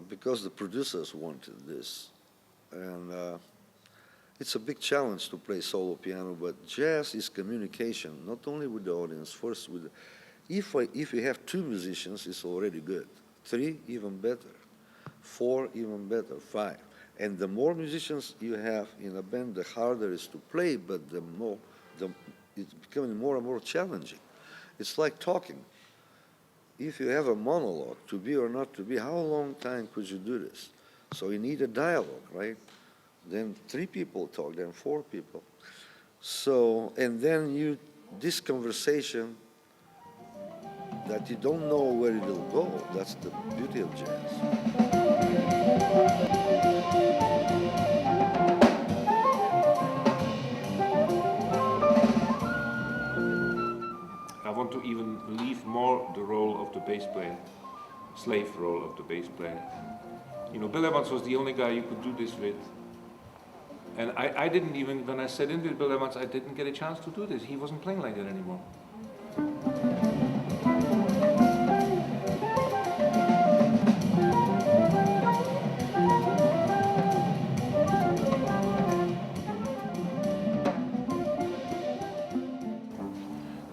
because the producers wanted this. And it's a big challenge to play solo piano, but jazz is communication, not only with the audience, first with the, if you have two musicians, it's already good. Three, even better. Four, even better. Five. And the more musicians you have in a band, the harder it is to play, but it's becoming more and more challenging. It's like talking. If you have a monologue, to be or not to be, how long time could you do this? So you need a dialogue, right? Then three people talk, then four people. So, and then this conversation that you don't know where it will go, that's the beauty of jazz. I want to even leave more the role of the bass player, slave role of the bass player. You know, Bill Evans was the only guy you could do this with. And I didn't even, when I sat in with Bill Evans, I didn't get a chance to do this. He wasn't playing like that anymore.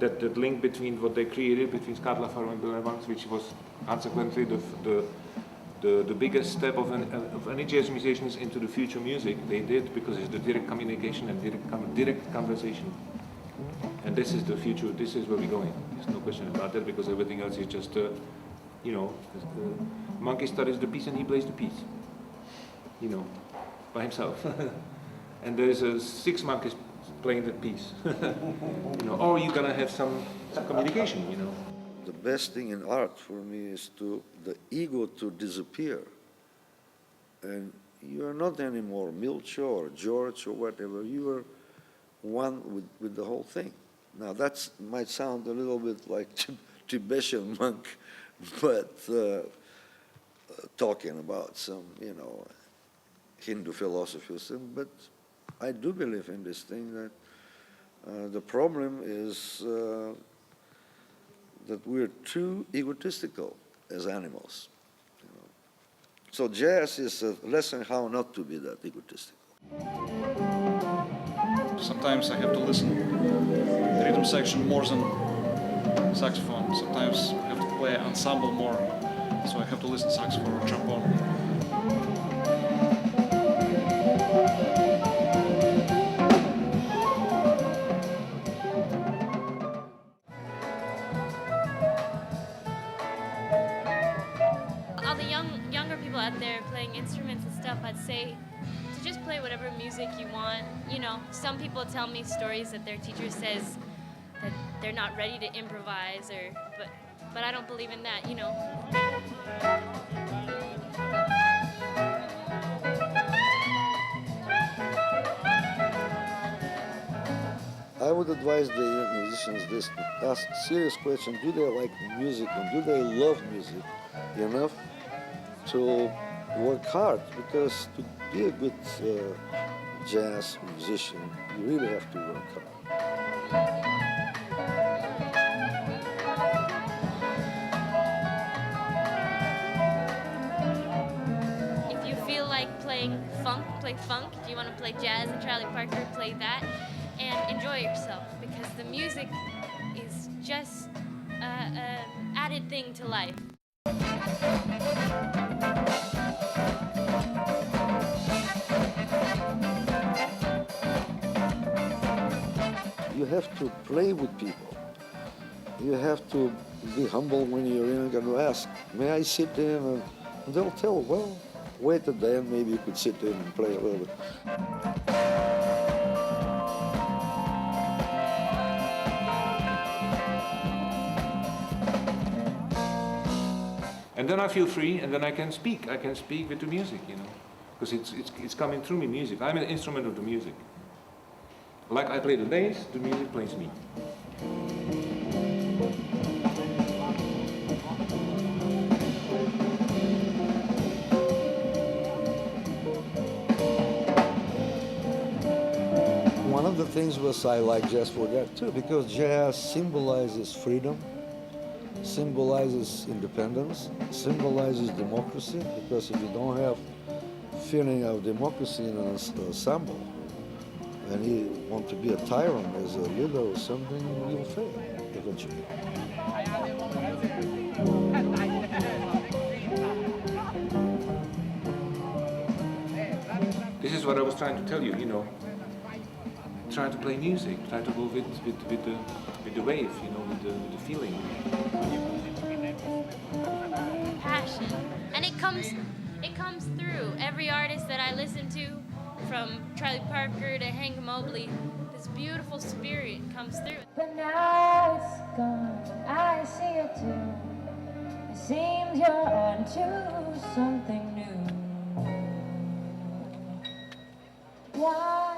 That link between what they created between Scott LaFaro and Bill Evans, which was consequently the biggest step of any jazz musicians into the future music, they did, because it's the direct communication and direct conversation. And this is the future, this is where we're going. There's no question about that, because everything else is just, you know, the monkey studies the piece and he plays the piece, you know, by himself. And there's 6 monkeys playing that piece. You know, or you're gonna have some communication, you know. The best thing in art for me is the ego to disappear. And you're not anymore Milcho or George or whatever. You are one with the whole thing. Now that might sound a little bit like Tibetan monk, but talking about some, you know, Hindu philosophy or something, but I do believe in this thing that the problem is that we're too egotistical as animals. You know. So jazz is a lesson how not to be that egotistical. Sometimes I have to listen the rhythm section more than saxophone. Sometimes I have to play ensemble more, so I have to listen saxophone or trombone. Younger people out there playing instruments and stuff, I'd say to just play whatever music you want. You know, some people tell me stories that their teacher says that they're not ready to improvise, but I don't believe in that, you know. I would advise the young musicians this, ask serious question, do they like music and do they love music enough to work hard? Because to be a good jazz musician, you really have to work hard. If you feel like playing funk, play funk. If you want to play jazz and Charlie Parker, play that. And enjoy yourself, because the music is just an added thing to life. You have to play with people. You have to be humble when you're in and ask, may I sit in? And they'll tell, well, wait a day and maybe you could sit in and play a little bit. And then I feel free, and then I can speak. I can speak with the music, you know, because it's coming through me, music. I'm an instrument of the music. Like I play the bass, the music plays me. One of the things was I like jazz for that too, because jazz symbolizes freedom, symbolizes independence, symbolizes democracy, because if you don't have feeling of democracy in an ensemble, and you want to be a tyrant as a leader or something, you'll fail eventually. This is what I was trying to tell you, you know. Try to play music, try to go with the wave, you know, with the feeling. Passion. And it comes through. Every artist that I listen to, from Charlie Parker to Hank Mobley, this beautiful spirit comes through. But now it's gone, I see it too. It seems you're onto something new. Why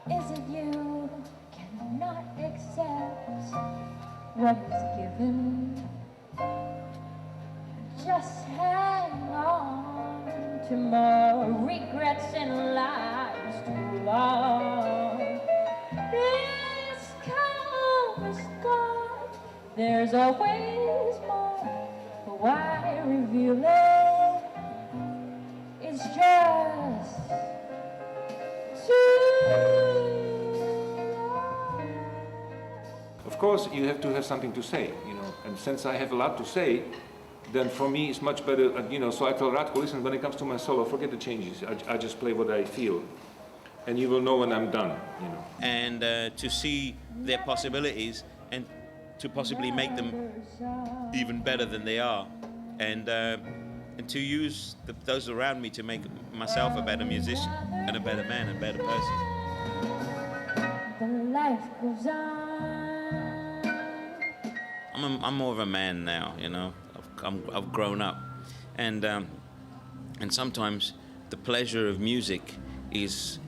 is it you cannot accept what is given? Just hang on to more regrets and lives too long. This calm is gone. There's always more. But why reveal it? It's just Of course, you have to have something to say, you know, and since I have a lot to say, then for me it's much better, you know, so I tell Ratko, listen, when it comes to my solo, forget the changes, I just play what I feel, and you will know when I'm done, you know. And to see their possibilities and to possibly make them even better than they are, and to use those around me to make myself a better musician and a better man and a better person. the life goes on. I'm more of a man now, you know. I've grown up, and sometimes the pleasure of music is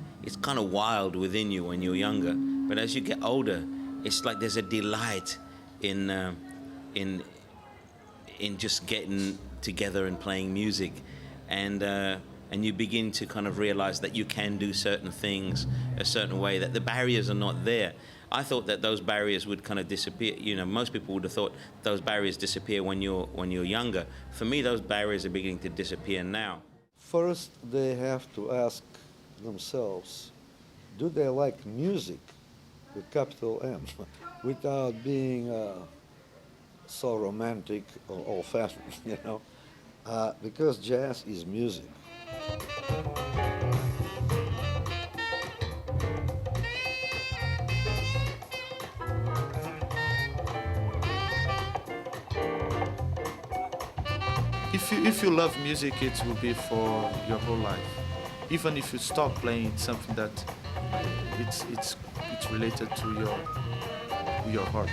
kind of wild within you when you're younger. But as you get older, it's like there's a delight in just getting together and playing music, and you begin to kind of realize that you can do certain things a certain way, that the barriers are not there. I thought that those barriers would kind of disappear. You know, most people would have thought those barriers disappear when you're younger. For me, those barriers are beginning to disappear now. First, they have to ask themselves, do they like music with capital M, without being so romantic or old-fashioned, you know? Because jazz is music. If you love music, it will be for your whole life. Even if you stop playing, it's something that it's related to your heart.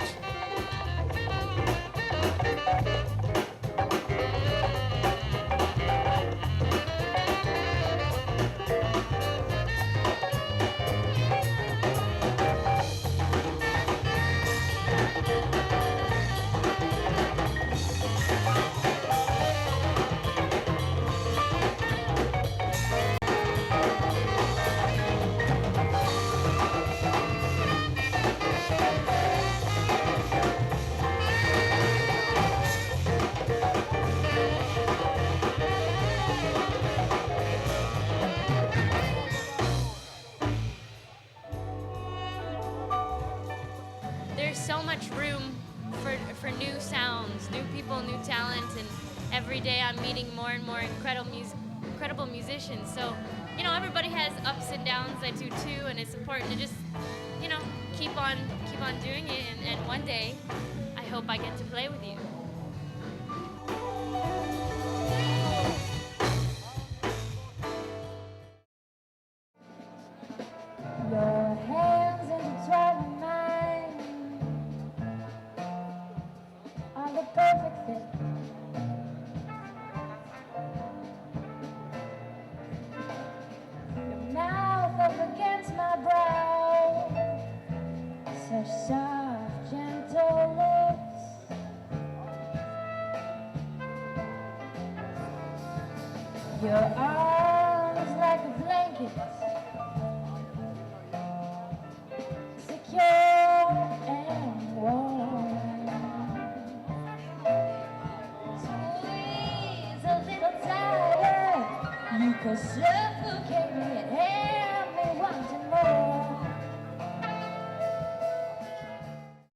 There's so much room for new sounds, new people, new talent, and every day I'm meeting more and more incredible musicians. So, you know, everybody has ups and downs. I do too, and it's important to just, you know, keep on doing it. And one day, I hope I get to play with you. Your hands intertwined with mine are the perfect fit. Your mouth up against my brow, such soft, gentle lips. Your arms like a blanket, secure and warm. could suffocate me and